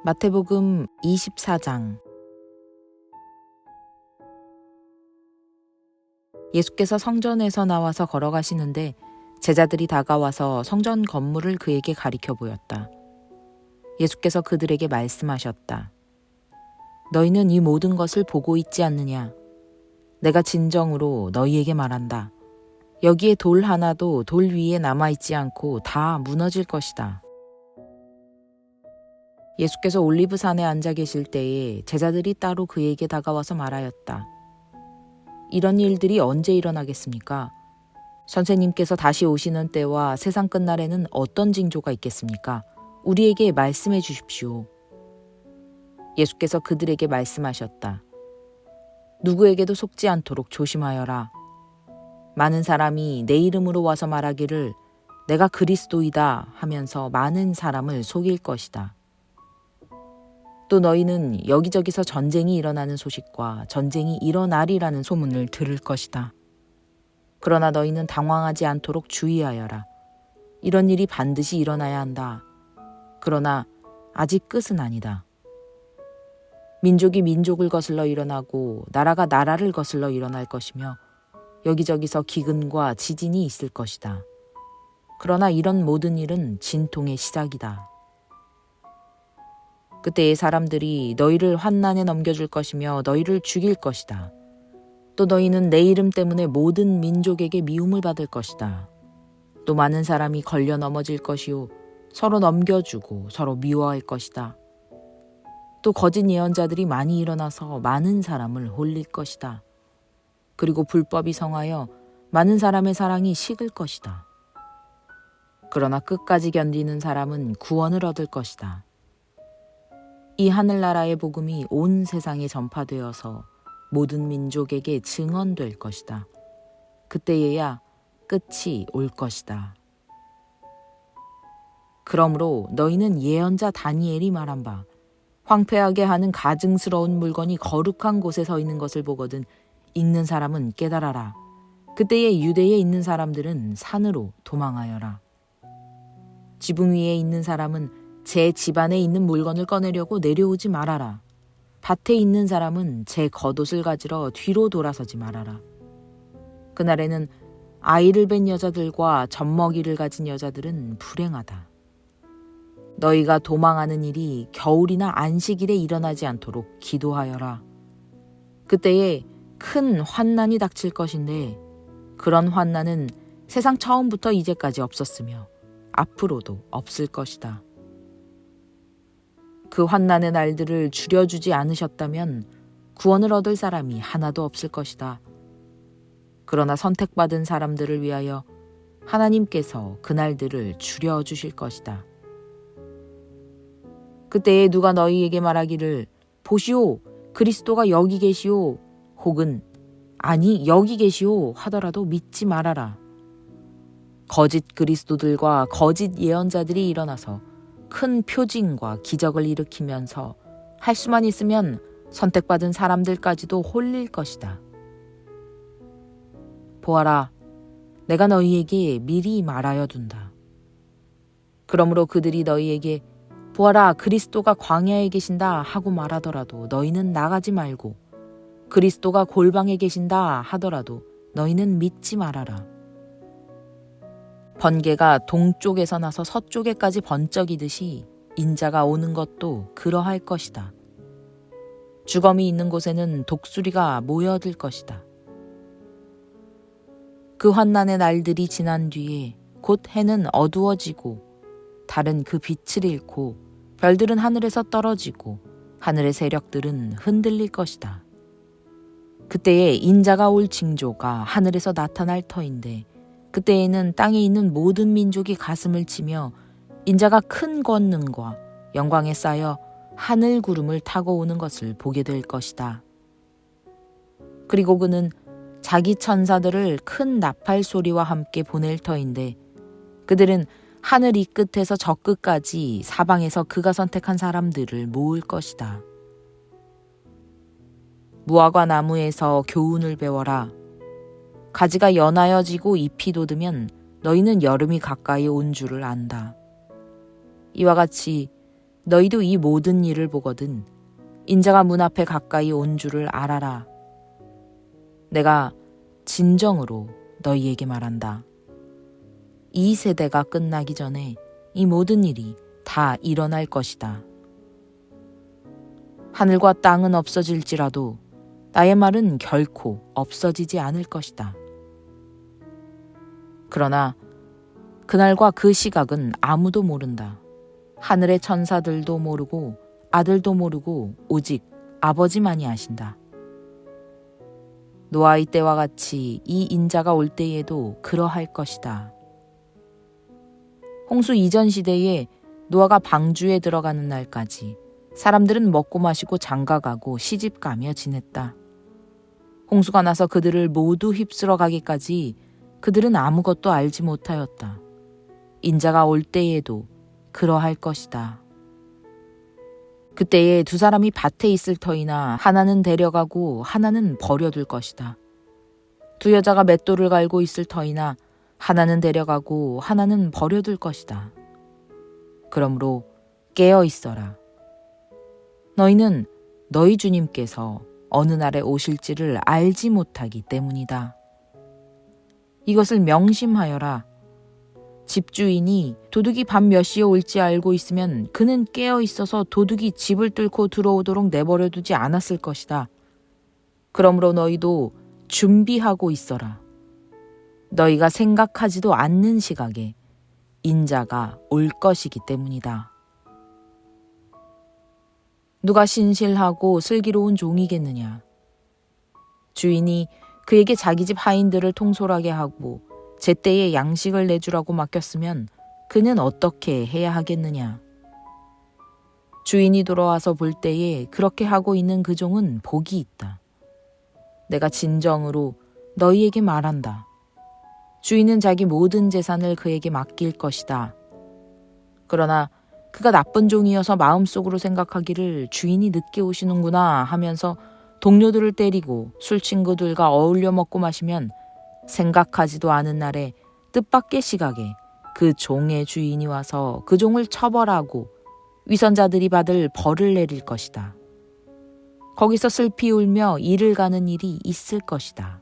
마태복음 24장. 예수께서 성전에서 나와서 걸어가시는데 제자들이 다가와서 성전 건물을 그에게 가리켜 보였다. 예수께서 그들에게 말씀하셨다. 너희는 이 모든 것을 보고 있지 않느냐? 내가 진정으로 너희에게 말한다. 여기에 돌 하나도 돌 위에 남아있지 않고 다 무너질 것이다. 예수께서 올리브산에 앉아 계실 때에 제자들이 따로 그에게 다가와서 말하였다. 이런 일들이 언제 일어나겠습니까? 선생님께서 다시 오시는 때와 세상 끝날에는 어떤 징조가 있겠습니까? 우리에게 말씀해 주십시오. 예수께서 그들에게 말씀하셨다. 누구에게도 속지 않도록 조심하여라. 많은 사람이 내 이름으로 와서 말하기를 내가 그리스도이다 하면서 많은 사람을 속일 것이다. 또 너희는 여기저기서 전쟁이 일어나는 소식과 전쟁이 일어나리라는 소문을 들을 것이다. 그러나 너희는 당황하지 않도록 주의하여라. 이런 일이 반드시 일어나야 한다. 그러나 아직 끝은 아니다. 민족이 민족을 거슬러 일어나고 나라가 나라를 거슬러 일어날 것이며 여기저기서 기근과 지진이 있을 것이다. 그러나 이런 모든 일은 진통의 시작이다. 그때의 사람들이 너희를 환난에 넘겨줄 것이며 너희를 죽일 것이다. 또 너희는 내 이름 때문에 모든 민족에게 미움을 받을 것이다. 또 많은 사람이 걸려 넘어질 것이요 서로 넘겨주고 서로 미워할 것이다. 또 거짓 예언자들이 많이 일어나서 많은 사람을 홀릴 것이다. 그리고 불법이 성하여 많은 사람의 사랑이 식을 것이다. 그러나 끝까지 견디는 사람은 구원을 얻을 것이다. 이 하늘나라의 복음이 온 세상에 전파되어서 모든 민족에게 증언될 것이다. 그때에야 끝이 올 것이다. 그러므로 너희는 예언자 다니엘이 말한 바 황폐하게 하는 가증스러운 물건이 거룩한 곳에 서 있는 것을 보거든 읽는 사람은 깨달아라. 그때에 유대에 있는 사람들은 산으로 도망하여라. 지붕 위에 있는 사람은 제 집안에 있는 물건을 꺼내려고 내려오지 말아라. 밭에 있는 사람은 제 겉옷을 가지러 뒤로 돌아서지 말아라. 그날에는 아이를 뵌 여자들과 젖먹이를 가진 여자들은 불행하다. 너희가 도망하는 일이 겨울이나 안식일에 일어나지 않도록 기도하여라. 그때에 큰 환난이 닥칠 것인데 그런 환난은 세상 처음부터 이제까지 없었으며 앞으로도 없을 것이다. 그 환난의 날들을 줄여주지 않으셨다면 구원을 얻을 사람이 하나도 없을 것이다. 그러나 선택받은 사람들을 위하여 하나님께서 그 날들을 줄여주실 것이다. 그때에 누가 너희에게 말하기를 보시오, 그리스도가 여기 계시오, 혹은 아니 여기 계시오 하더라도 믿지 말아라. 거짓 그리스도들과 거짓 예언자들이 일어나서 큰 표징과 기적을 일으키면서 할 수만 있으면 선택받은 사람들까지도 홀릴 것이다. 보아라, 내가 너희에게 미리 말하여 둔다. 그러므로 그들이 너희에게 보아라, 그리스도가 광야에 계신다 하고 말하더라도 너희는 나가지 말고 그리스도가 골방에 계신다 하더라도 너희는 믿지 말아라. 번개가 동쪽에서 나서 서쪽에까지 번쩍이듯이 인자가 오는 것도 그러할 것이다. 주검이 있는 곳에는 독수리가 모여들 것이다. 그 환난의 날들이 지난 뒤에 곧 해는 어두워지고 달은 그 빛을 잃고 별들은 하늘에서 떨어지고 하늘의 세력들은 흔들릴 것이다. 그때에 인자가 올 징조가 하늘에서 나타날 터인데 그때에는 땅에 있는 모든 민족이 가슴을 치며 인자가 큰 권능과 영광에 쌓여 하늘 구름을 타고 오는 것을 보게 될 것이다. 그리고 그는 자기 천사들을 큰 나팔 소리와 함께 보낼 터인데 그들은 하늘 이 끝에서 저 끝까지 사방에서 그가 선택한 사람들을 모을 것이다. 무화과 나무에서 교훈을 배워라. 가지가 연하여지고 잎이 돋으면 너희는 여름이 가까이 온 줄을 안다. 이와 같이 너희도 이 모든 일을 보거든 인자가 문 앞에 가까이 온 줄을 알아라. 내가 진정으로 너희에게 말한다. 이 세대가 끝나기 전에 이 모든 일이 다 일어날 것이다. 하늘과 땅은 없어질지라도 나의 말은 결코 없어지지 않을 것이다. 그러나 그날과 그 시각은 아무도 모른다. 하늘의 천사들도 모르고 아들도 모르고 오직 아버지만이 아신다. 노아의 때와 같이 이 인자가 올 때에도 그러할 것이다. 홍수 이전 시대에 노아가 방주에 들어가는 날까지 사람들은 먹고 마시고 장가가고 시집가며 지냈다. 홍수가 나서 그들을 모두 휩쓸어 가기까지 그들은 아무것도 알지 못하였다. 인자가 올 때에도 그러할 것이다. 그때에 두 사람이 밭에 있을 터이나 하나는 데려가고 하나는 버려둘 것이다. 두 여자가 맷돌을 갈고 있을 터이나 하나는 데려가고 하나는 버려둘 것이다. 그러므로 깨어 있어라. 너희는 너희 주님께서 어느 날에 오실지를 알지 못하기 때문이다. 이것을 명심하여라. 집주인이 도둑이 밤 몇 시에 올지 알고 있으면 그는 깨어 있어서 도둑이 집을 뚫고 들어오도록 내버려 두지 않았을 것이다. 그러므로 너희도 준비하고 있어라. 너희가 생각하지도 않는 시각에 인자가 올 것이기 때문이다. 누가 신실하고 슬기로운 종이겠느냐. 주인이 그에게 자기 집 하인들을 통솔하게 하고 제때에 양식을 내주라고 맡겼으면 그는 어떻게 해야 하겠느냐. 주인이 돌아와서 볼 때에 그렇게 하고 있는 그 종은 복이 있다. 내가 진정으로 너희에게 말한다. 주인은 자기 모든 재산을 그에게 맡길 것이다. 그러나 그가 나쁜 종이어서 마음속으로 생각하기를 주인이 늦게 오시는구나 하면서 동료들을 때리고 술 친구들과 어울려 먹고 마시면 생각하지도 않은 날에 뜻밖의 시각에 그 종의 주인이 와서 그 종을 처벌하고 위선자들이 받을 벌을 내릴 것이다. 거기서 슬피 울며 이를 가는 일이 있을 것이다.